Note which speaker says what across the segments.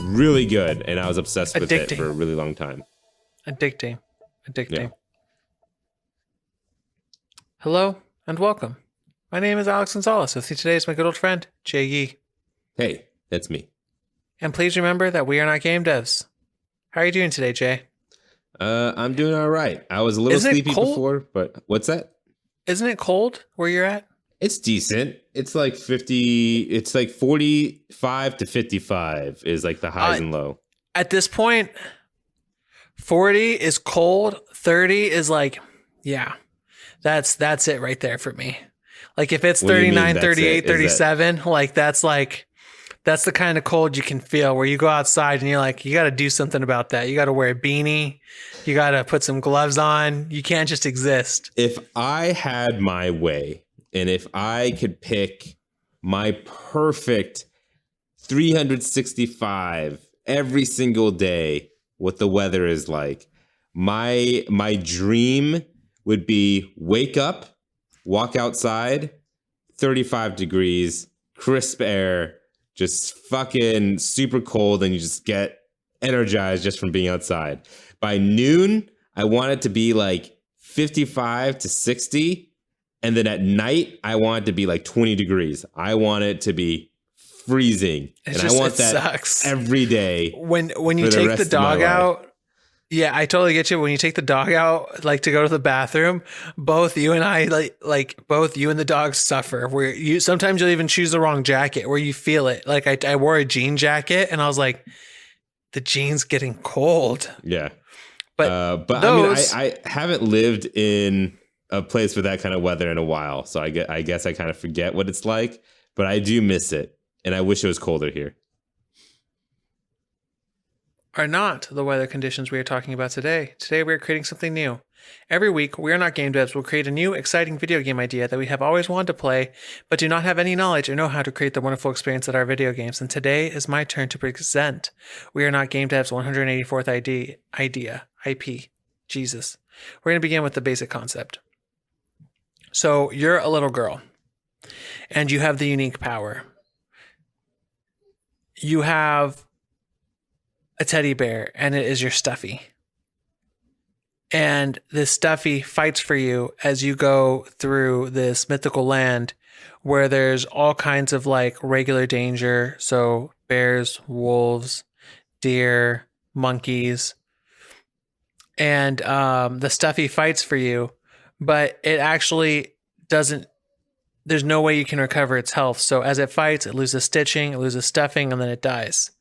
Speaker 1: really good, and I was obsessed with it
Speaker 2: Addicting.
Speaker 1: for a really long time.
Speaker 2: Addicting.
Speaker 1: Yeah.
Speaker 2: Hello and welcome. My name is Alex Gonzalez. With me today is my good old friend, Jay Yee.
Speaker 1: Hey, that's me.
Speaker 2: And please remember that we are not game devs. How are you doing today, Jay?
Speaker 1: I'm doing all right. I was a little
Speaker 2: Isn't it
Speaker 1: sleepy
Speaker 2: cold?
Speaker 1: before, but what's that?
Speaker 2: Isn't it cold where you're at?
Speaker 1: It's decent. It's like 50. It's like 45 to 55 is like the highs and low.
Speaker 2: At this point, 40 is cold. 30 is like, yeah, that's it right there for me. Like if it's
Speaker 1: What do you mean
Speaker 2: 39,
Speaker 1: that's
Speaker 2: 38,
Speaker 1: it? Is
Speaker 2: 37, that's the kind of cold you can feel where you go outside and you're like, you got to do something about that. You got to wear a beanie. You got to put some gloves on. You can't just exist.
Speaker 1: If I had my way, and if I could pick my perfect 365 every single day, what the weather is like, my dream would be wake up, walk outside, 35 degrees, crisp air, just fucking super cold, and you just get energized just from being outside. By noon, I want it to be like 55 to 60. And then at night, I want it to be like 20 degrees. I want it to be freezing. I want that
Speaker 2: sucks.
Speaker 1: every day.
Speaker 2: When you take the dog out, yeah, I totally get you. When you take the dog out, like to go to the bathroom, both you and I, like both you and the dog suffer. Where you sometimes you'll even choose the wrong jacket, where you feel it. Like I wore a jean jacket, and I was like, the jean's getting cold.
Speaker 1: Yeah,
Speaker 2: but
Speaker 1: those, I haven't lived in a place with that kind of weather in a while, so I guess I kind of forget what it's like, but I do miss it, and I wish it was colder here.
Speaker 2: Are not the weather conditions we are talking about today. Today we are creating something new. Every week, We Are Not Game Devs will create a new, exciting video game idea that we have always wanted to play, but do not have any knowledge or know how to create the wonderful experience that are video games. And today is my turn to present We Are Not Game Devs' 184th idea, IP. Jesus. We're going to begin with the basic concept. So you're a little girl, and you have the unique power. You have a teddy bear, and it is your stuffy. And this stuffy fights for you as you go through this mythical land where there's all kinds of like regular danger. So bears, wolves, deer, monkeys. And the stuffy fights for you, but it actually doesn't, there's no way you can recover its health. So as it fights, it loses stitching, it loses stuffing, and then it dies.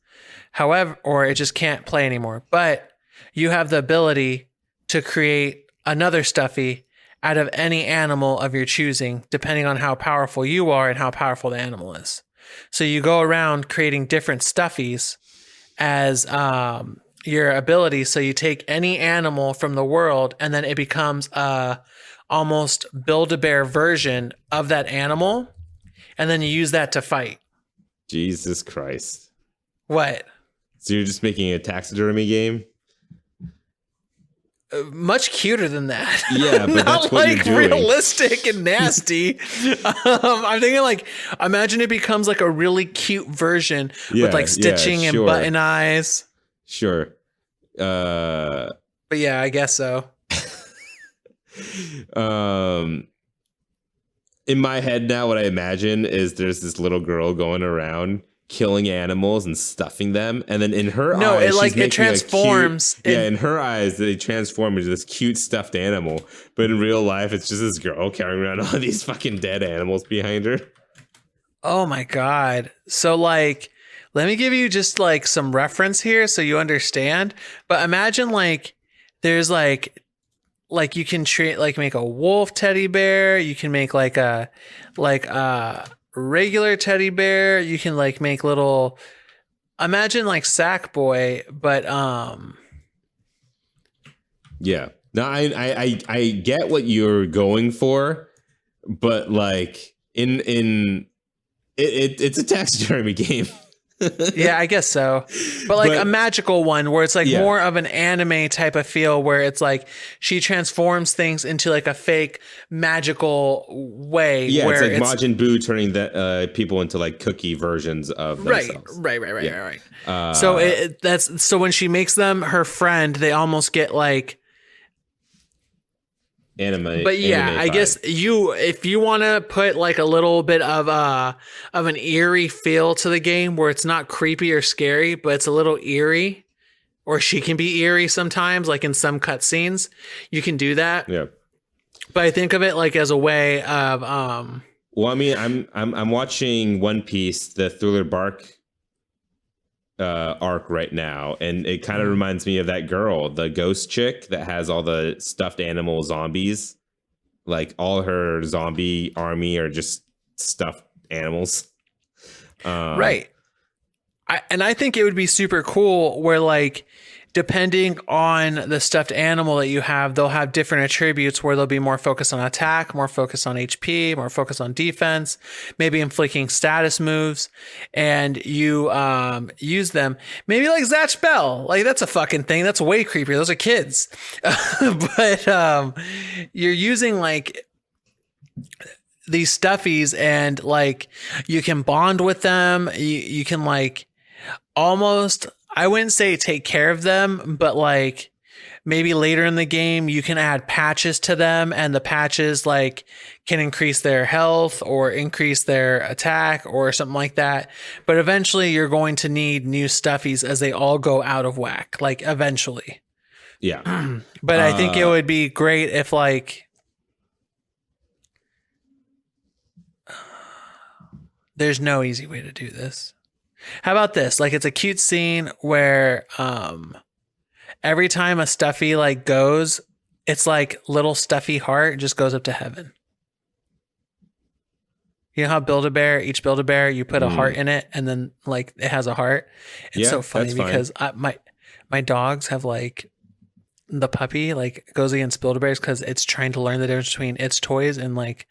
Speaker 2: However, or it just can't play anymore. But you have the ability to create another stuffy out of any animal of your choosing, depending on how powerful you are and how powerful the animal is. So you go around creating different stuffies as your ability. So you take any animal from the world, and then it becomes a almost Build-A-Bear version of that animal, and then you use that to fight.
Speaker 1: Jesus Christ.
Speaker 2: What?
Speaker 1: So you're just making a taxidermy game?
Speaker 2: Much cuter than that.
Speaker 1: Yeah, but that's what you're doing.
Speaker 2: Realistic and nasty. I'm thinking like, imagine it becomes like a really cute version with like stitching and button eyes.
Speaker 1: Sure.
Speaker 2: But yeah, I guess so.
Speaker 1: In my head now, what I imagine is there's this little girl going around killing animals and stuffing them, and then in her eyes, it
Speaker 2: transforms.
Speaker 1: In her eyes, they transform into this cute stuffed animal. But in real life, it's just this girl carrying around all these fucking dead animals behind her.
Speaker 2: Oh my god! So like, let me give you just like some reference here so you understand. But imagine like there's like you can make a wolf teddy bear. You can make like a regular teddy bear. You can like make little, imagine like Sackboy, but
Speaker 1: yeah. No, I get what you're going for, but like it's a taxidermy game.
Speaker 2: Yeah, I guess so. But like a
Speaker 1: But
Speaker 2: magical one where it's like
Speaker 1: yeah,
Speaker 2: more of an anime type of feel where it's like she transforms things into like a fake magical way
Speaker 1: yeah, it's
Speaker 2: where
Speaker 1: like
Speaker 2: it's
Speaker 1: Majin Buu turning the people into like cookie versions of
Speaker 2: right,
Speaker 1: themselves.
Speaker 2: right, right, right,
Speaker 1: Yeah.
Speaker 2: right, right. So
Speaker 1: Uh,
Speaker 2: that's so when she makes them her friend, they almost get like but yeah, I
Speaker 1: anime-fied.
Speaker 2: guess if you want to put like a little bit of an eerie feel to the game where it's not creepy or scary, but it's a little eerie, or she can be eerie sometimes, like in some cutscenes, you can do that.
Speaker 1: Yeah.
Speaker 2: But I think of it like as a way of
Speaker 1: Well, I mean, I'm watching One Piece, the Thriller Bark arc right now, and it kind of reminds me of that girl, the ghost chick that has all the stuffed animal zombies. Like all her zombie army are just stuffed animals. Um,
Speaker 2: right. I think it would be super cool where like depending on the stuffed animal that you have, they'll have different attributes where they'll be more focused on attack, more focused on HP, more focused on defense, maybe inflicting status moves, and you use them. Maybe like Zatch Bell. Like that's a fucking thing. That's way creepier. Those are kids. But you're using like these stuffies and like you can bond with them. You can like almost, I wouldn't say take care of them, but like maybe later in the game you can add patches to them and the patches like can increase their health or increase their attack or something like that. But eventually you're going to need new stuffies as they all go out of whack, like eventually.
Speaker 1: yeah.
Speaker 2: But I think it would be great if like there's no easy way to do this. How about this? Like it's a cute scene where every time a stuffy like goes, it's like little stuffy heart just goes up to heaven. You know how Build-A-Bear, each Build-A-Bear, you put a heart in it and then like it has a heart. It's
Speaker 1: Yeah,
Speaker 2: so funny
Speaker 1: that's fine.
Speaker 2: because my dogs have like the puppy like goes against Build-A-Bears because it's trying to learn the difference between its toys and like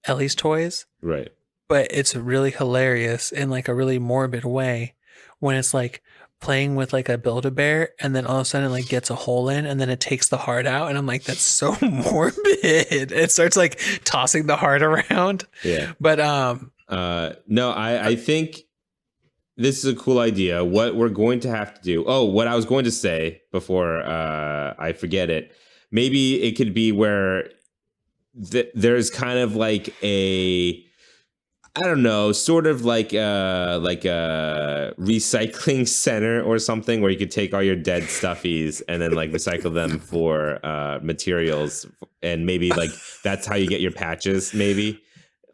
Speaker 2: Ellie's toys.
Speaker 1: Right.
Speaker 2: But it's really hilarious in like a really morbid way when it's like playing with like a Build-A-Bear and then all of a sudden it like gets a hole in and then it takes the heart out and I'm like, that's so morbid. It starts like tossing the heart around.
Speaker 1: Yeah.
Speaker 2: But
Speaker 1: no, I think this is a cool idea. What we're going to have to do. Oh, what I was going to say before I forget it. Maybe it could be where there's kind of like a, I don't know, sort of like a recycling center or something where you could take all your dead stuffies and then like recycle them for materials, and maybe like that's how you get your patches. Maybe.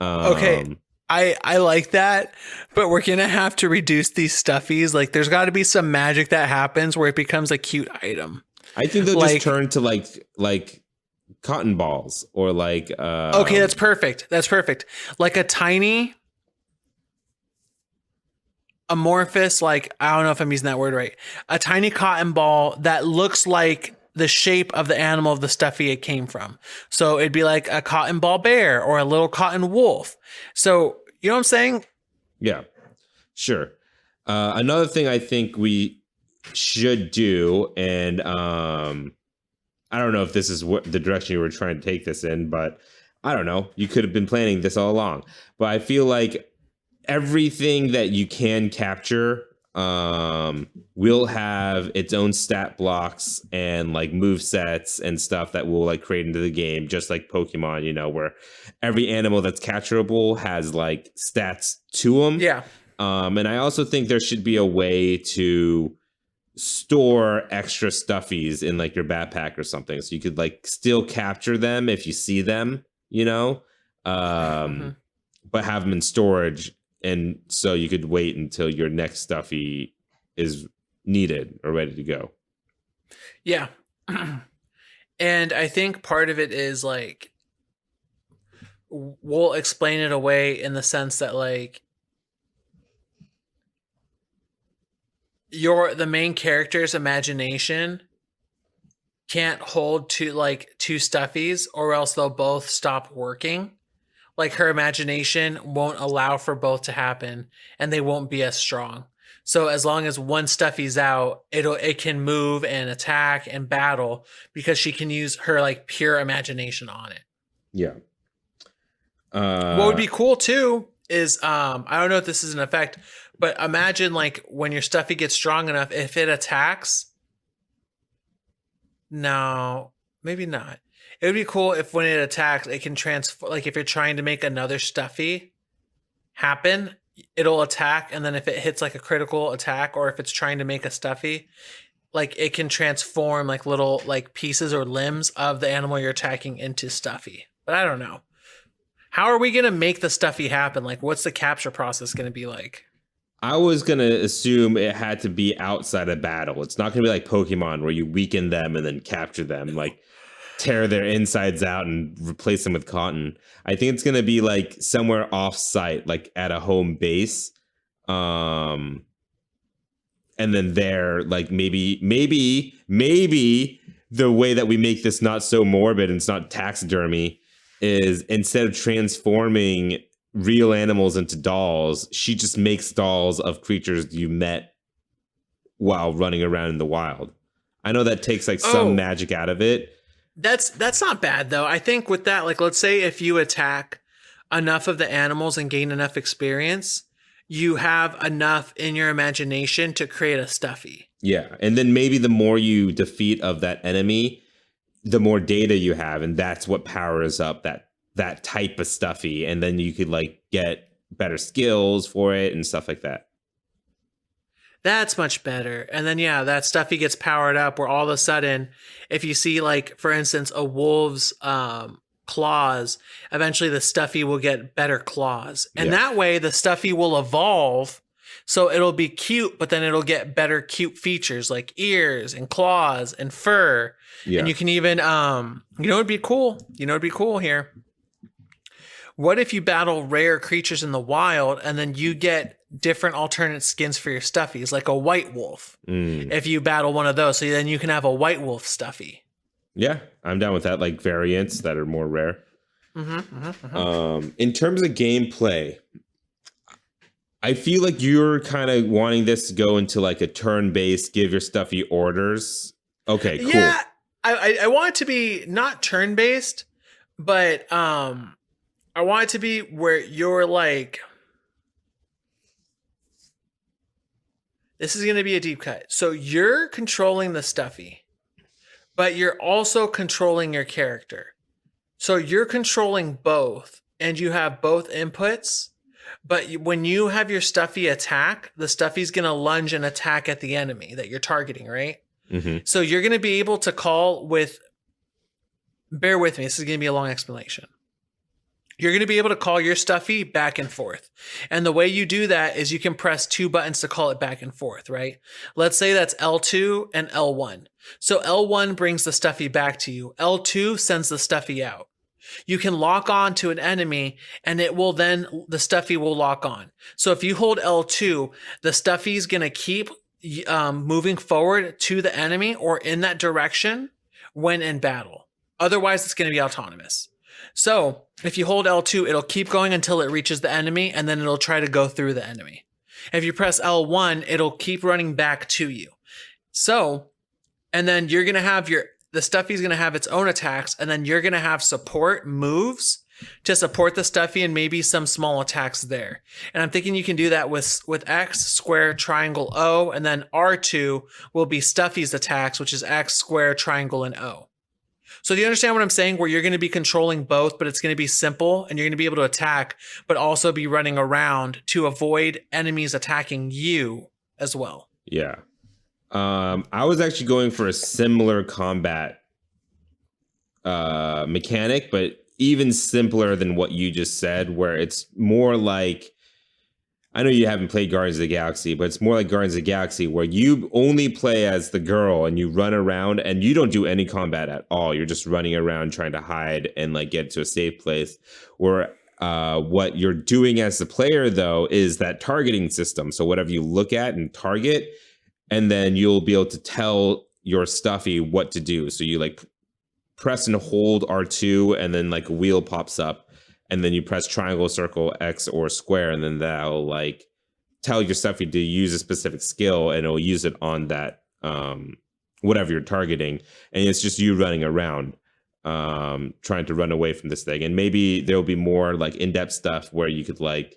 Speaker 2: okay, I like that, but we're gonna have to reduce these stuffies. Like, there's got to be some magic that happens where it becomes a cute item.
Speaker 1: I think they'll
Speaker 2: like,
Speaker 1: just turn to like cotton balls or like
Speaker 2: okay, that's perfect. That's perfect. Like a tiny amorphous, like I don't know if I'm using that word right. A tiny cotton ball that looks like the shape of the animal of the stuffy it came from. So it'd be like a cotton ball bear or a little cotton wolf. So you know what I'm saying?
Speaker 1: Yeah, sure. Another thing I think we should do, and I don't know if this is what the direction you were trying to take this in, but I don't know. You could have been planning this all along. But I feel like everything that you can capture will have its own stat blocks and like move sets and stuff that will like create into the game, just like Pokemon, you know, where every animal that's capturable has like stats to them.
Speaker 2: Yeah.
Speaker 1: And I also think there should be a way to store extra stuffies in like your backpack or something, so you could like still capture them if you see them, you know, but have them in storage, and so you could wait until your next stuffy is needed or ready to go.
Speaker 2: Yeah. And I think part of it is like we'll explain it away in the sense that like the main character's imagination can't hold two stuffies or else they'll both stop working. Like her imagination won't allow for both to happen and they won't be as strong. So as long as one Stuffy's out, it can move and attack and battle because she can use her like pure imagination on it.
Speaker 1: Yeah.
Speaker 2: What would be cool too is I don't know if this is an effect, but imagine like when your Stuffy gets strong enough, if it attacks. No, maybe not. It would be cool if when it attacks, it can transfer. Like if you're trying to make another Stuffy happen, it'll attack, and then if it hits like a critical attack, or if it's trying to make a Stuffy, like it can transform like little like pieces or limbs of the animal you're attacking into Stuffy. But I don't know. How are we gonna make the Stuffy happen? Like, what's the capture process gonna be like?
Speaker 1: I was going to assume it had to be outside of battle. It's not going to be like Pokemon where you weaken them and then capture them, like tear their insides out and replace them with cotton. I think it's going to be like somewhere off site, like at a home base. And then there, like maybe the way that we make this not so morbid and it's not taxidermy is instead of transforming real animals into dolls, she just makes dolls of creatures you met while running around in the wild. I know that takes like some magic out of it.
Speaker 2: That's not bad though. I think with that, like let's say if you attack enough of the animals and gain enough experience, you have enough in your imagination to create a Stuffy.
Speaker 1: Yeah. And then maybe the more you defeat of that enemy, the more data you have, and that's what powers up that type of Stuffy, and then you could like get better skills for it and stuff like that.
Speaker 2: That's much better. And then yeah, that Stuffy gets powered up where all of a sudden, if you see like for instance a wolf's claws, eventually the Stuffy will get better claws. And that way the Stuffy will evolve. So it'll be cute, but then it'll get better cute features like ears and claws and fur. Yeah. And you can even it'd be cool. It'd be cool here. What if you battle rare creatures in the wild and then you get different alternate skins for your Stuffies, like a white wolf? If you battle one of those, so then you can have a white wolf Stuffy.
Speaker 1: Yeah, I'm down with that. Like variants that are more rare. In terms of gameplay, I feel like you're kind of wanting this to go into like a turn-based, give your Stuffy orders. Okay, cool.
Speaker 2: Yeah, I want it to be not turn-based, but I want it to be where you're like, this is going to be a deep cut. So you're controlling the Stuffy, but you're also controlling your character. So you're controlling both and you have both inputs. But when you have your Stuffy attack, the Stuffy's going to lunge and attack at the enemy that you're targeting, right? Mm-hmm. So you're going to be able to call with, bear with me, this is going to be a long explanation. You're going to be able to call your Stuffy back and forth. And the way you do that is you can press 2 buttons to call it back and forth, right? Let's say that's L2 and L1. So L1 brings the Stuffy back to you. L2 sends the Stuffy out. You can lock on to an enemy and it will then, the Stuffy will lock on. So if you hold L2, the Stuffy's going to keep moving forward to the enemy or in that direction when in battle. Otherwise, it's going to be autonomous. So if you hold L2, it'll keep going until it reaches the enemy, and then it'll try to go through the enemy. If you press L1, it'll keep running back to you. So, and then you're going to have the Stuffy's going to have its own attacks, and then you're going to have support moves to support the Stuffy and maybe some small attacks there. And I'm thinking you can do that with X, square, triangle, O, and then R2 will be Stuffy's attacks, which is X, square, triangle, and O. So do you understand what I'm saying? Where you're going to be controlling both, but it's going to be simple and you're going to be able to attack, but also be running around to avoid enemies attacking you as well.
Speaker 1: Yeah. I was actually going for a similar combat mechanic, but even simpler than what you just said, where it's more like, I know you haven't played Guardians of the Galaxy, but it's more like Guardians of the Galaxy where you only play as the girl and you run around and you don't do any combat at all. You're just running around trying to hide and like get to a safe place. Where what you're doing as the player, though, is that targeting system. So whatever you look at and target, and then you'll be able to tell your Stuffy what to do. So you like press and hold R2 and then like a wheel pops up. And then you press triangle, circle, X, or square, and then that'll like tell your stuffy to use a specific skill, and it'll use it on that whatever you're targeting, and it's just you running around trying to run away from this thing. And maybe there'll be more like in-depth stuff where you could like,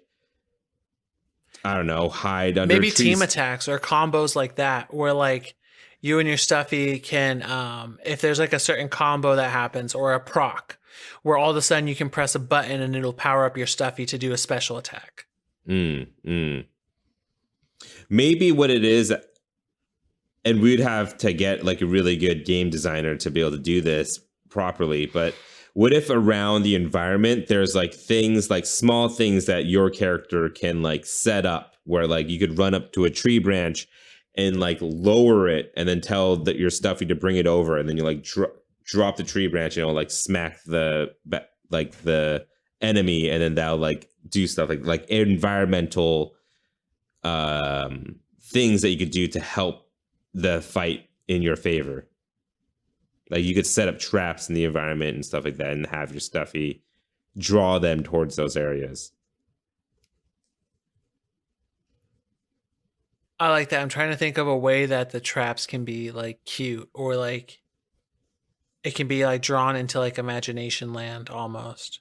Speaker 1: I don't know, hide under
Speaker 2: maybe
Speaker 1: trees.
Speaker 2: team attacks or combos like that, where like you and your stuffy can, if there's like a certain combo that happens or a proc, where all of a sudden you can press a button and it'll power up your stuffy to do a special attack.
Speaker 1: Maybe what it is, and we'd have to get like a really good game designer to be able to do this properly, but what if around the environment there's like things, like small things that your character can like set up, where like you could run up to a tree branch and like lower it and then tell that your stuffy to bring it over, and then you like drop the tree branch and it'll like smack the enemy, and then that'll like do stuff like environmental things that you could do to help the fight in your favor. Like you could set up traps in the environment and stuff like that, and have your stuffy draw them towards those areas.
Speaker 2: I like that. I'm trying to think of a way that the traps can be like cute, or like it can be like drawn into like imagination land almost.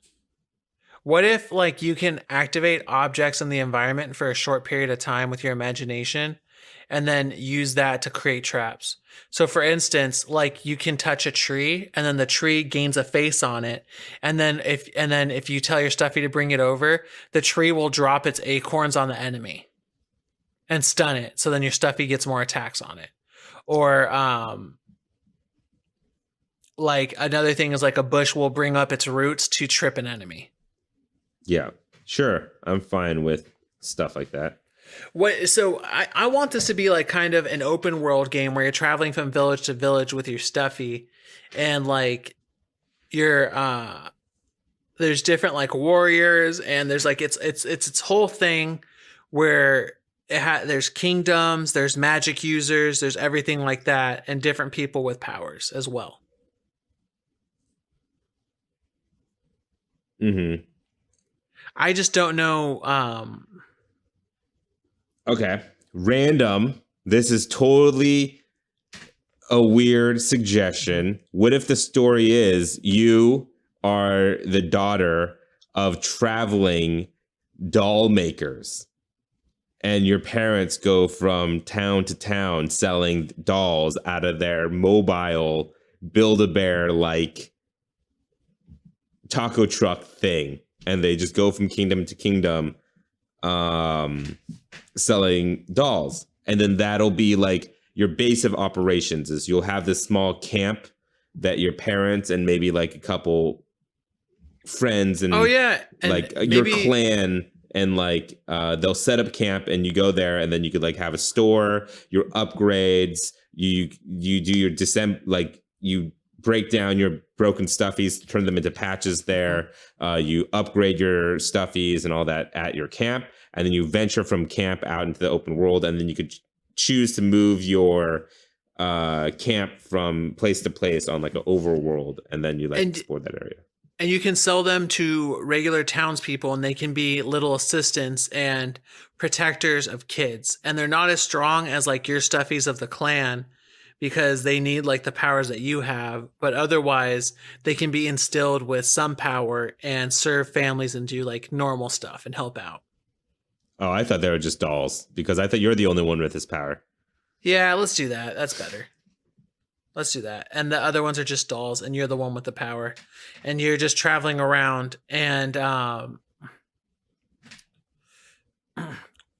Speaker 2: What if like you can activate objects in the environment for a short period of time with your imagination, and then use that to create traps? So for instance, like you can touch a tree and then the tree gains a face on it. And then if you tell your stuffy to bring it over, the tree will drop its acorns on the enemy and stun it. So then your stuffy gets more attacks on it. Or like another thing is like a bush will bring up its roots to trip an enemy.
Speaker 1: Yeah, sure. I'm fine with stuff like that.
Speaker 2: So I want this to be like kind of an open world game where you're traveling from village to village with your stuffy, and like you're there's different like warriors, and there's like it's whole thing where there's kingdoms, there's magic users, there's everything like that, and different people with powers as well. I just don't know.
Speaker 1: Okay. Random. This is totally a weird suggestion. What if the story is you are the daughter of traveling doll makers, and your parents go from town to town selling dolls out of their mobile Build-A-Bear like taco truck thing, and they just go from kingdom to kingdom selling dolls? And then that'll be like your base of operations. Is you'll have this small camp that your parents and maybe like a couple friends and
Speaker 2: and
Speaker 1: like your clan, and like they'll set up camp, and you go there, and then you could like have a store, your upgrades, you do your like you break down your broken stuffies, turn them into patches there. You upgrade your stuffies and all that at your camp, and then you venture from camp out into the open world, and then you could choose to move your camp from place to place on like an overworld, and then you like explore that area.
Speaker 2: And you can sell them to regular townspeople, and they can be little assistants and protectors of kids. And they're not as strong as like your stuffies of the clan, because they need like the powers that you have, but otherwise they can be instilled with some power and serve families and do like normal stuff and help out.
Speaker 1: Oh, I thought they were just dolls, because I thought you're the only one with this power.
Speaker 2: Yeah, let's do that. That's better. Let's do that. And the other ones are just dolls, and you're the one with the power, and you're just traveling around. And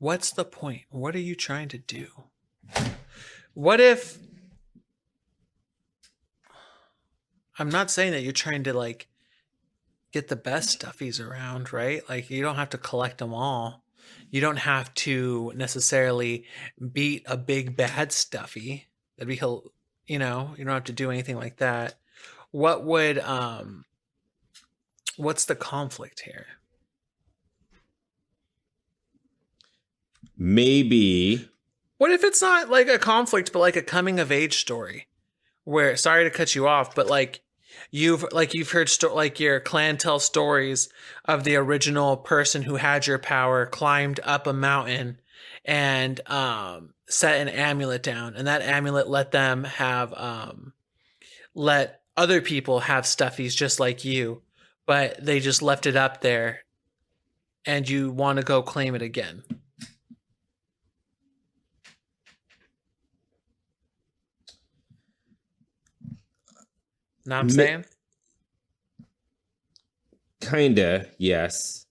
Speaker 2: what's the point? What are you trying to do? What if, I'm not saying that you're trying to like get the best stuffies around, right? Like you don't have to collect them all. You don't have to necessarily beat a big bad stuffy. That'd be, you don't have to do anything like that. What would, what's the conflict here?
Speaker 1: Maybe.
Speaker 2: What if it's not like a conflict, but like a coming of age story where, sorry to cut you off, but like you've heard like your clan tells stories of the original person who had your power climbed up a mountain and set an amulet down, and that amulet let them have let other people have stuffies just like you, but they just left it up there, and you want to go claim it again. Know what I'm saying?
Speaker 1: Kinda, yes.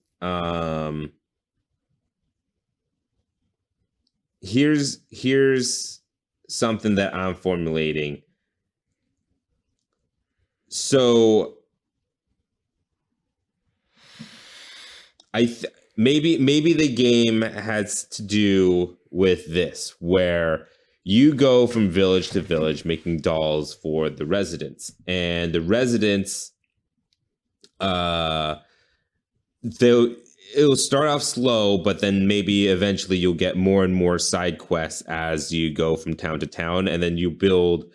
Speaker 1: Here's something that I'm formulating. So maybe the game has to do with this, where you go from village to village making dolls for the residents, and the residents, it'll start off slow, but then maybe eventually you'll get more and more side quests as you go from town to town, and then you build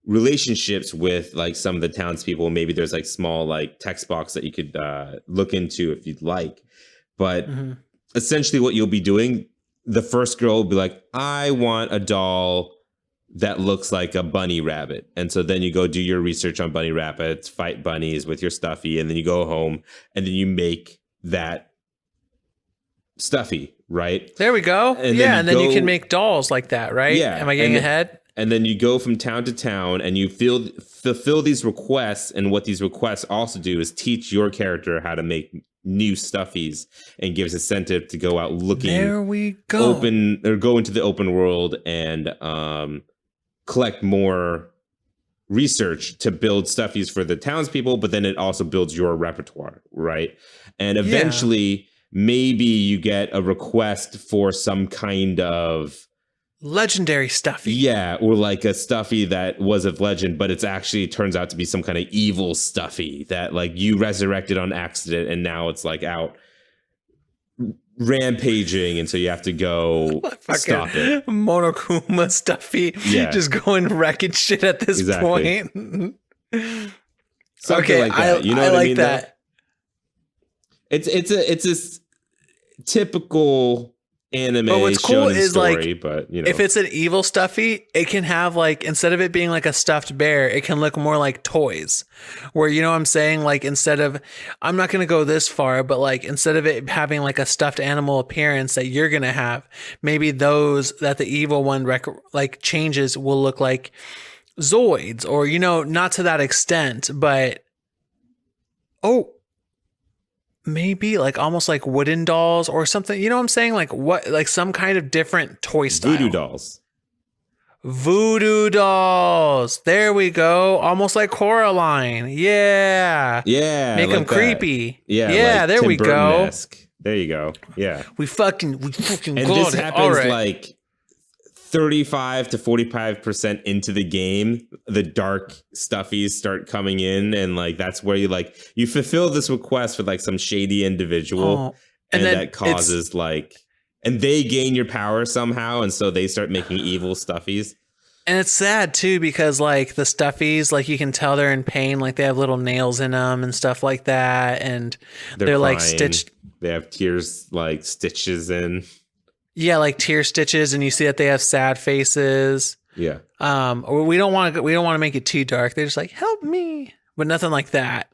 Speaker 1: relationships with like some of the townspeople. Maybe there's like small like text box that you could look into if you'd like. But essentially what you'll be doing, the first girl will be like, I want a doll that looks like a bunny rabbit. And so then you go do your research on bunny rabbits, fight bunnies with your stuffy, and then you go home and then you make that stuffy, right?
Speaker 2: There we go. And then you can make dolls like that, right?
Speaker 1: Yeah.
Speaker 2: Am I getting ahead?
Speaker 1: And then you go from town to town and you fulfill these requests. And what these requests also do is teach your character how to make new stuffies and gives incentive to go out looking.
Speaker 2: There we go.
Speaker 1: Go into the open world and collect more research to build stuffies for the townspeople. But then it also builds your repertoire, right? And eventually, maybe you get a request for some kind of
Speaker 2: legendary stuffy.
Speaker 1: Yeah, or like a stuffy that was of legend, but it's actually turns out to be some kind of evil stuffy that like you resurrected on accident, and now it's like out rampaging, and so you have to go stop it.
Speaker 2: Monokuma stuffy, just going wrecking shit at this point.
Speaker 1: Something like that. You know what I mean?
Speaker 2: That.
Speaker 1: It's a typical anime.
Speaker 2: But what's cool is
Speaker 1: story,
Speaker 2: like,
Speaker 1: but you know,
Speaker 2: if it's an evil stuffy, it can have like, instead of it being like a stuffed bear, it can look more like toys. Where, you know what I'm saying? Like, instead of, I'm not going to go this far, but like, instead of it having like a stuffed animal appearance that you're going to have, maybe those that the evil one like changes will look like Zoids, or, you know, not to that extent, but maybe like almost like wooden dolls or something. You know what I'm saying? Like what? Like some kind of different toy style.
Speaker 1: Voodoo dolls.
Speaker 2: Voodoo dolls. There we go. Almost like Coraline. Yeah.
Speaker 1: Yeah.
Speaker 2: Make
Speaker 1: like
Speaker 2: them creepy.
Speaker 1: Yeah.
Speaker 2: Yeah.
Speaker 1: Like
Speaker 2: there
Speaker 1: Tim
Speaker 2: we go.
Speaker 1: Burton-esque. There you go. Yeah.
Speaker 2: We fucking
Speaker 1: and
Speaker 2: got
Speaker 1: this
Speaker 2: it.
Speaker 1: happens like 35 to 45% into the game. The dark stuffies start coming in, and like that's where you fulfill this request with like some shady individual, and that causes like, and they gain your power somehow, and so they start making evil stuffies.
Speaker 2: And it's sad too, because like the stuffies, like you can tell they're in pain, like they have little nails in them and stuff like that, and they're like stitched.
Speaker 1: They have tears, like stitches in.
Speaker 2: Yeah, like tear stitches, and you see that they have sad faces.
Speaker 1: Yeah.
Speaker 2: Or we don't want to make it too dark. They're just like, help me, but nothing like that.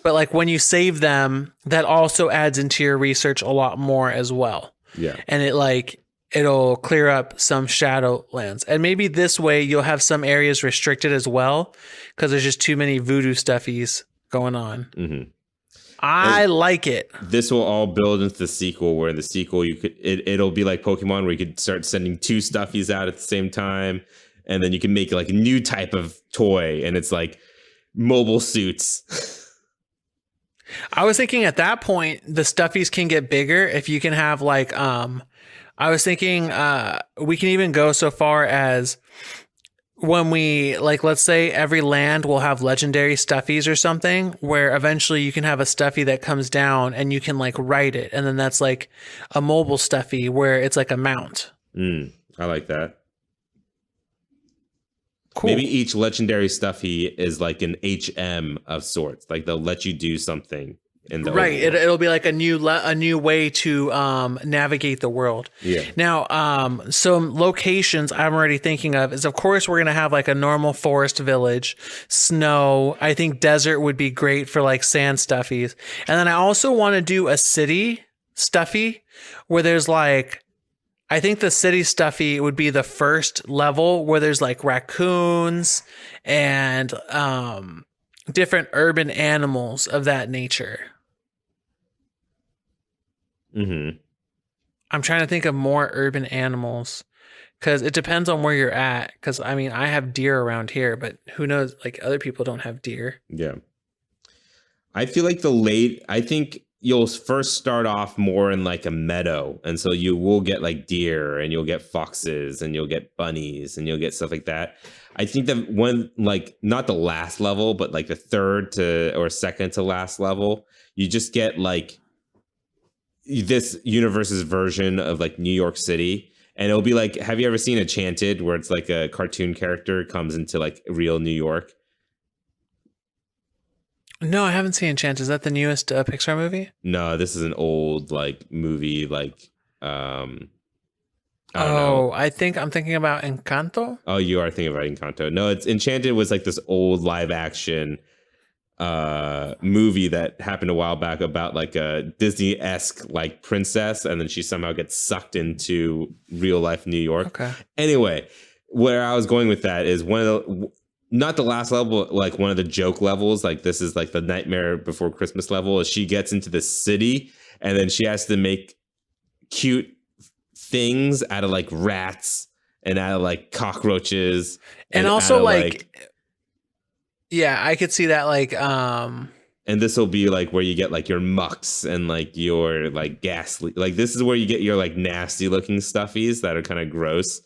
Speaker 2: But like when you save them, that also adds into your research a lot more as well.
Speaker 1: Yeah.
Speaker 2: And it'll clear up some shadowlands, and maybe this way you'll have some areas restricted as well, because there's just too many voodoo stuffies going on.
Speaker 1: Mm-hmm.
Speaker 2: I like it.
Speaker 1: This will all build into the sequel, where in the sequel it'll be like Pokemon, where you could start sending 2 stuffies out at the same time, and then you can make like a new type of toy, and it's like mobile suits.
Speaker 2: I was thinking at that point the stuffies can get bigger if you can have like I was thinking we can even go so far as, when we, like, let's say every land will have legendary stuffies or something, where eventually you can have a stuffy that comes down and you can like ride it, and then that's like a mobile stuffy where it's like a mount.
Speaker 1: I like that.
Speaker 2: Cool.
Speaker 1: Maybe each legendary stuffy is like an HM of sorts. Like they'll let you do something in the
Speaker 2: Right.
Speaker 1: overworld.
Speaker 2: It'll be like a new way to navigate the world.
Speaker 1: Yeah.
Speaker 2: Now, some locations I'm already thinking of is, of course, we're gonna have like a normal forest village, snow. I think desert would be great for like sand stuffies, and then I also want to do a city stuffy where there's like. I think the city stuffy would be the first level where there's like raccoons and different urban animals of that nature.
Speaker 1: Mm-hmm.
Speaker 2: I'm trying to think of more urban animals because it depends on where you're at. Because I mean, I have deer around here, but who knows? Like other people don't have deer.
Speaker 1: Yeah. I feel like I think you'll first start off more in like a meadow. And so you will get like deer and you'll get foxes and you'll get bunnies and you'll get stuff like that. I think that one, like not the last level, but like the third to or second to last level, you just get like this universe's version of like New York City. And it'll be like, have you ever seen Enchanted where it's like a cartoon character comes into like real New York?
Speaker 2: No, I haven't seen Enchanted. Is that the newest Pixar movie?
Speaker 1: No, this is an old like movie, like I don't know.
Speaker 2: I think I'm thinking about Encanto.
Speaker 1: Oh, you are thinking about Encanto. No, it's Enchanted was like this old live action movie that happened a while back about like a Disney-esque like princess, and then she somehow gets sucked into real life New York.
Speaker 2: Okay.
Speaker 1: Anyway, where I was going with that is one of the not the last level, like one of the joke levels, like this is like the Nightmare Before Christmas level, is she gets into the city and then she has to make cute things out of like rats and out of like cockroaches.
Speaker 2: And also like, yeah, I could see that like,
Speaker 1: and this will be like where you get like your mucks and like your like ghastly, like this is where you get your like nasty looking stuffies that are kind of gross,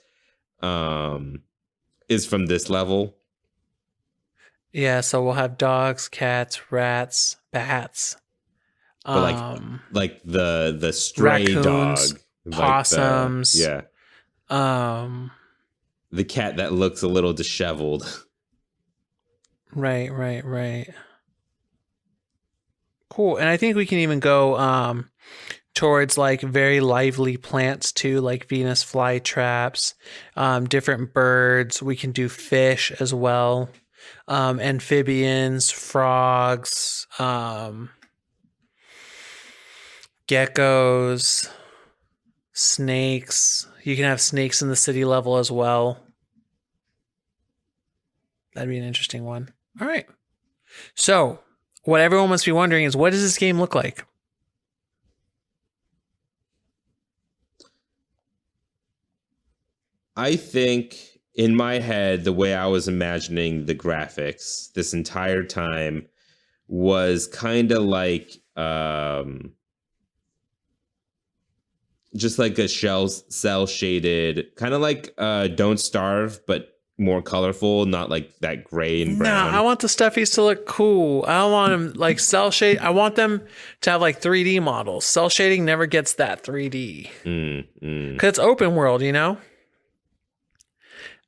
Speaker 1: is from this level.
Speaker 2: Yeah, so we'll have dogs, cats, rats, bats.
Speaker 1: But like the stray
Speaker 2: raccoons,
Speaker 1: dog,
Speaker 2: possums.
Speaker 1: Like the cat that looks a little disheveled.
Speaker 2: Right. Cool. And I think we can even go towards like very lively plants too, like Venus flytraps, different birds. We can do fish as well. Amphibians, frogs, geckos, snakes. You can have snakes in the city level as well. That'd be an interesting one. All right. So, what everyone must be wondering is, what does this game look like?
Speaker 1: I think in my head, the way I was imagining the graphics this entire time was kind of like just like a cell shaded, kind of like Don't Starve, but more colorful, not like that gray and brown.
Speaker 2: No, I want the stuffies to look cool. I don't want them like cell shade. I want them to have like 3D models. Cell shading never gets that 3D because it's open world, you know.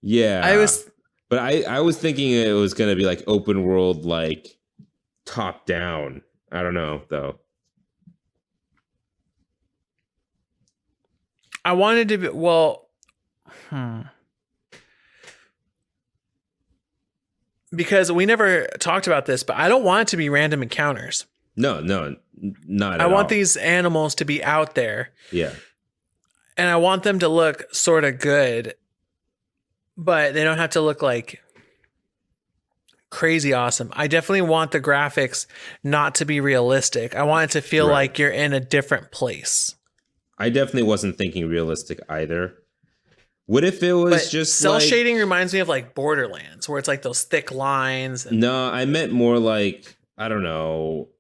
Speaker 1: Yeah, but I was thinking it was gonna be like open world, like top down. I don't know though.
Speaker 2: I wanted to be because we never talked about this, but I don't want it to be random encounters.
Speaker 1: No, not at all.
Speaker 2: I want these animals to be out there.
Speaker 1: Yeah.
Speaker 2: And I want them to look sort of good, but they don't have to look like crazy awesome. I definitely want the graphics not to be realistic. I want it to feel like you're in a different place.
Speaker 1: I definitely wasn't thinking realistic either. What if it was just
Speaker 2: cell shading reminds me of like Borderlands, where it's like those thick lines.
Speaker 1: No, I meant more like, I don't know.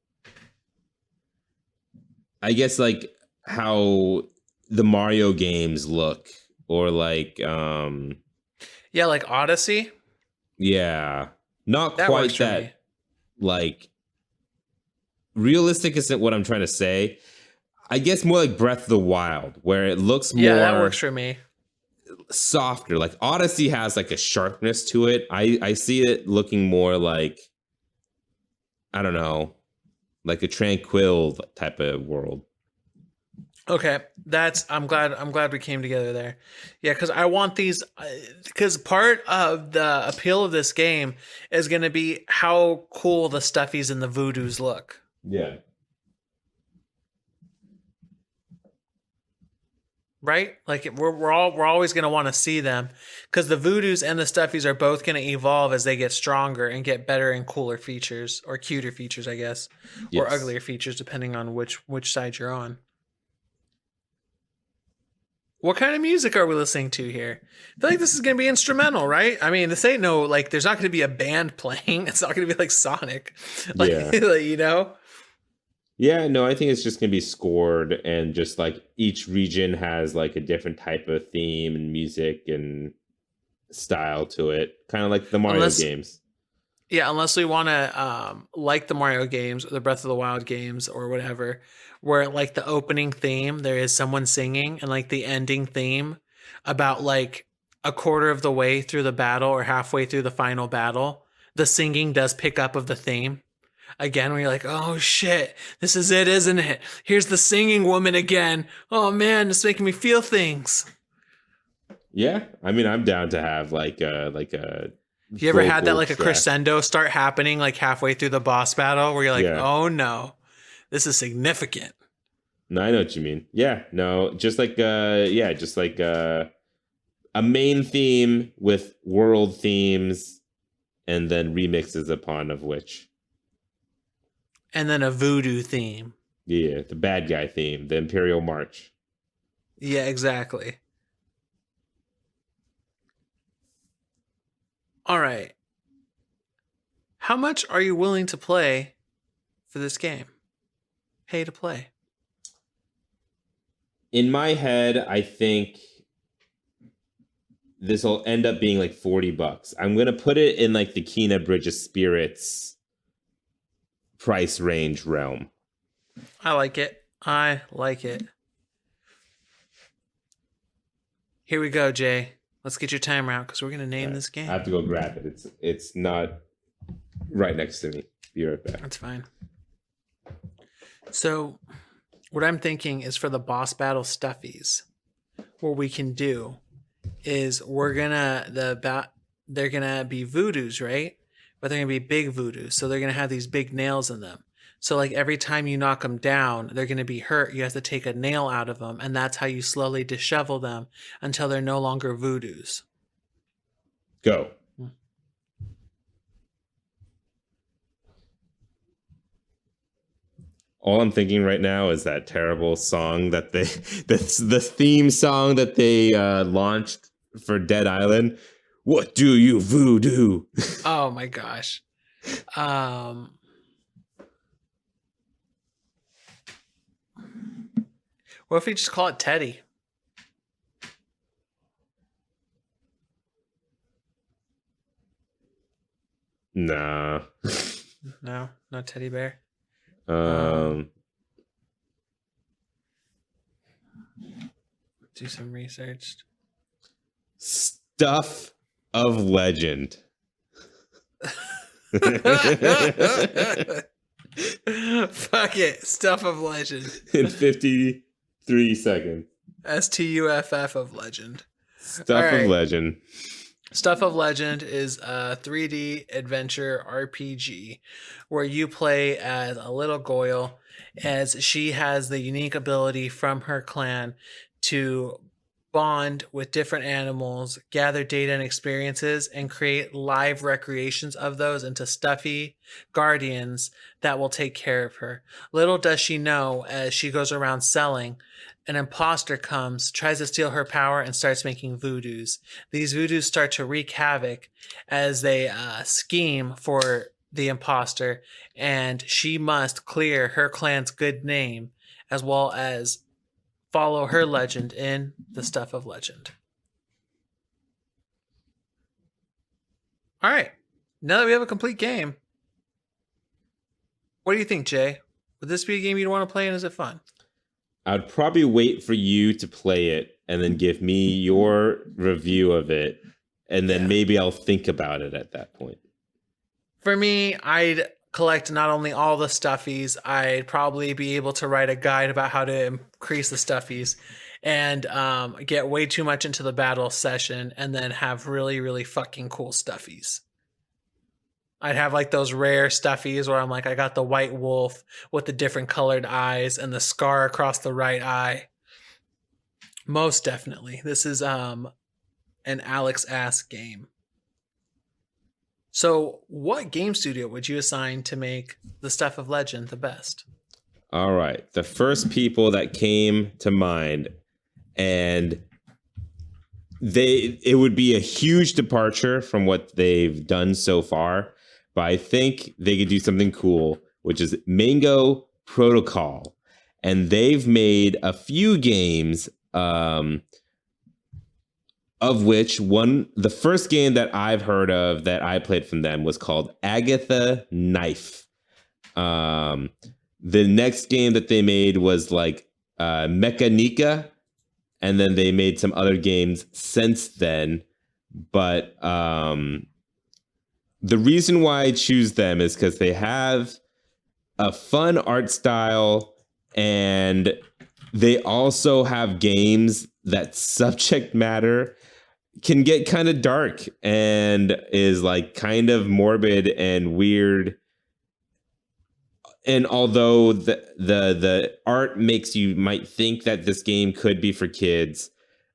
Speaker 1: I guess like how the Mario games look, or like
Speaker 2: yeah, like Odyssey.
Speaker 1: Yeah, not that quite that. Like realistic isn't what I'm trying to say. I guess more like Breath of the Wild, where it looks more.
Speaker 2: Yeah, that works for me.
Speaker 1: Softer. Like Odyssey has like a sharpness to it. I see it looking more like, I don't know, like a tranquil type of world.
Speaker 2: Okay, I'm glad we came together there. Yeah, because I want these, because part of the appeal of this game is going to be how cool the stuffies and the voodoos look.
Speaker 1: Yeah.
Speaker 2: Right? Like we're always going to want to see them, because the voodoos and the stuffies are both going to evolve as they get stronger and get better and cooler features, or cuter features, I guess, or
Speaker 1: Yes.
Speaker 2: uglier features, depending on which side you're on. What kind of music are we listening to here? I feel like this is going to be instrumental, right? I mean, this ain't no, like, there's not going to be a band playing. It's not going to be like Sonic. Like,
Speaker 1: Yeah.
Speaker 2: you know?
Speaker 1: Yeah, no, I think it's just going to be scored, and just like each region has like a different type of theme and music and style to it. Kind of like the Mario games.
Speaker 2: Yeah, unless we want to, like the Mario games or the Breath of the Wild games or whatever, where like the opening theme, there is someone singing, and like the ending theme, about like a quarter of the way through the battle or halfway through the final battle, the singing does pick up of the theme. Again, when you're like, oh shit, this is it, isn't it? Here's the singing woman again. Oh man, it's making me feel things.
Speaker 1: Yeah, I mean, I'm down to have like a.
Speaker 2: You ever had that like
Speaker 1: track.
Speaker 2: a crescendo start happening like halfway through the boss battle where you're like, oh no, this is significant.
Speaker 1: No, I know what you mean. Yeah, no, just like a main theme with world themes, and then remixes upon of which.
Speaker 2: And then a voodoo theme.
Speaker 1: Yeah, the bad guy theme, the Imperial March.
Speaker 2: Yeah, exactly. All right. How much are you willing to play for this game? Pay to play.
Speaker 1: In my head, I think this will end up being like $40. I'm going to put it in like the Kena Bridge of Spirits price range realm.
Speaker 2: I like it. I like it. Here we go, Jay. Let's get your timer out because we're going to name this game.
Speaker 1: I have to go grab it. It's not right next to me. Be right back.
Speaker 2: That's fine. So what I'm thinking is for the boss battle stuffies, what we can do is they're gonna be voodoos, right? But they're gonna be big voodoos, so they're gonna have these big nails in them. So like every time you knock them down, they're gonna be hurt. You have to take a nail out of them, and that's how you slowly dishevel them until they're no longer voodoos.
Speaker 1: Go. All I'm thinking right now is that terrible song that's the theme song that they launched for Dead Island. What do you voodoo?
Speaker 2: Oh my gosh. What if we just call it Teddy?
Speaker 1: Nah.
Speaker 2: No teddy bear.
Speaker 1: Do
Speaker 2: some research.
Speaker 1: Stuff of Legend.
Speaker 2: Fuck it. Stuff of Legend.
Speaker 1: In 53 seconds.
Speaker 2: STUFF of Legend.
Speaker 1: Stuff of Legend.
Speaker 2: Stuff of Legend is a 3D adventure RPG where you play as a little Goyle, as she has the unique ability from her clan to bond with different animals, gather data and experiences, and create live recreations of those into stuffy guardians that will take care of her. Little does she know, as she goes around selling, an imposter comes, tries to steal her power, and starts making voodoos. These voodoos start to wreak havoc as they scheme for the imposter, and she must clear her clan's good name as well as follow her legend in the Stuff of Legend. All right. Now that we have a complete game, what do you think, Jay? Would this be a game you'd want to play, and is it fun?
Speaker 1: I'd probably wait for you to play it and then give me your review of it, and then maybe I'll think about it at that point.
Speaker 2: For me, I'd collect not only all the stuffies, I'd probably be able to write a guide about how to increase the stuffies and get way too much into the battle session and then have really, really fucking cool stuffies. I'd have like those rare stuffies where I'm like, I got the white wolf with the different colored eyes and the scar across the right eye. Most definitely. This is an Alex ass game. So, what game studio would you assign to make the Stuff of Legend the best?
Speaker 1: All right. The first people that came to mind, and it would be a huge departure from what they've done so far, but I think they could do something cool, which is Mango Protocol. And they've made a few games, of which the first game that I've heard of that I played from them was called Agatha Knife. The next game that they made was like Mechanica, and then they made some other games since then. But the reason why I choose them is because they have a fun art style, and they also have games that subject matter can get kind of dark and is like kind of morbid and weird. And although the art makes you might think that this game could be for kids,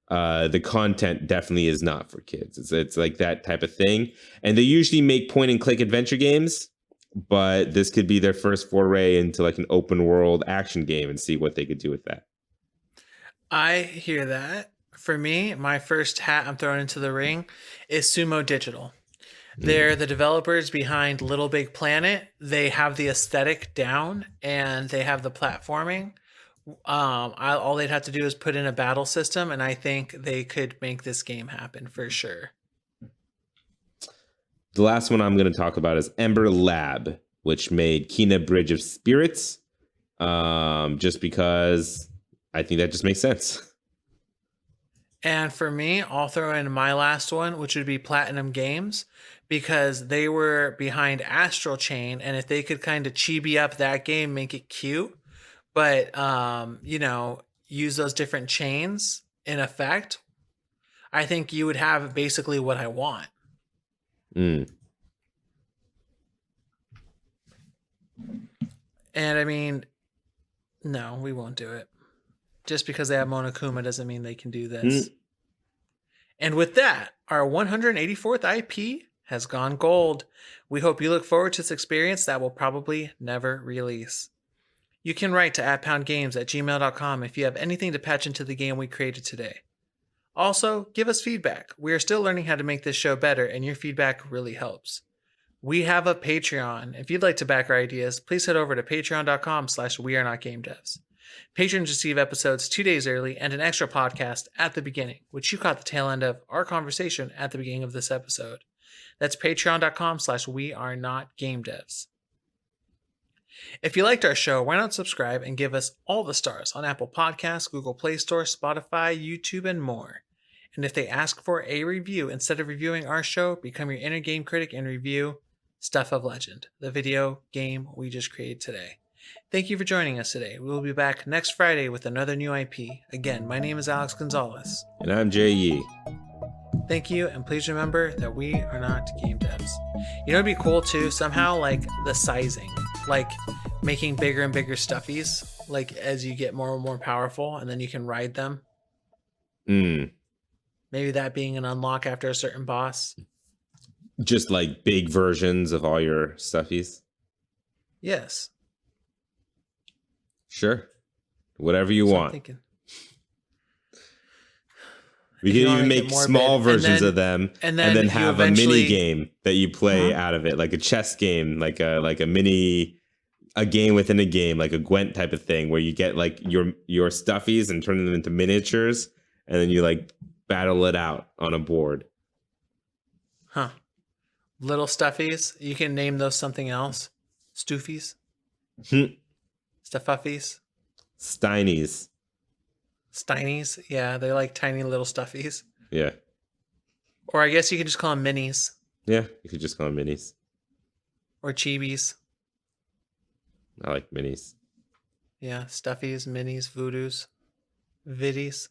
Speaker 1: the content definitely is not for kids. It's like that type of thing. And they usually make point and click adventure games, but this could be their first foray into like an open world action game and see what they could do with that.
Speaker 2: I hear that. For me, my first hat I'm throwing into the ring is Sumo Digital. They're the developers behind Little Big Planet. They have the aesthetic down and they have the platforming. All they'd have to do is put in a battle system, and I think they could make this game happen for sure.
Speaker 1: The last one I'm going to talk about is Ember Lab, which made Kina Bridge of Spirits, just because I think that just makes sense.
Speaker 2: And for me, I'll throw in my last one, which would be Platinum Games, because they were behind Astral Chain, and if they could kind of chibi up that game, make it cute, but use those different chains in effect, I think you would have basically what I want. And I mean, no, we won't do it. Just because they have Monokuma doesn't mean they can do this. And with that, our 184th IP has gone gold. We hope you look forward to this experience that will probably never release. You can write to @poundgames@gmail.com if you have anything to patch into the game we created today. Also, give us feedback. We are still learning how to make this show better, and your feedback really helps. We have a Patreon. If you'd like to back our ideas, please head over to patreon.com/wearenotgamedevs. Patrons receive episodes 2 days early and an extra podcast at the beginning, which you caught the tail end of our conversation at the beginning of this episode. That's patreon.com/wearenotgamedevs. If you liked our show, why not subscribe and give us all the stars on Apple Podcasts, Google Play Store, Spotify, YouTube, and more. And if they ask for a review instead of reviewing our show, become your inner game critic and review Stuff of Legend, the video game we just created today. Thank you for joining us today. We will be back next Friday with another new IP. Again, my name is Alex Gonzalez.
Speaker 1: And I'm Jay Yee.
Speaker 2: Thank you, and please remember that we are not game devs. You know, it'd be cool too, somehow, like the sizing, like making bigger and bigger stuffies, like as you get more and more powerful, and then you can ride them. Maybe that being an unlock after a certain boss.
Speaker 1: Just like big versions of all your stuffies.
Speaker 2: Yes.
Speaker 1: Sure. Whatever you want. We can even make small versions of them and then have a mini game that you play out of it, like a chess game, like a game within a game, like a Gwent type of thing, where you get like your stuffies and turn them into miniatures, and then you like battle it out on a board.
Speaker 2: Little stuffies. You can name those something else. Stoofies. Stuffuffies.
Speaker 1: Steinies.
Speaker 2: Steinies. Yeah, they're like tiny little stuffies.
Speaker 1: Yeah.
Speaker 2: Or I guess you could just call them minis.
Speaker 1: Yeah, you could just call them minis.
Speaker 2: Or chibis.
Speaker 1: I like minis.
Speaker 2: Yeah, stuffies, minis, voodoos, viddies.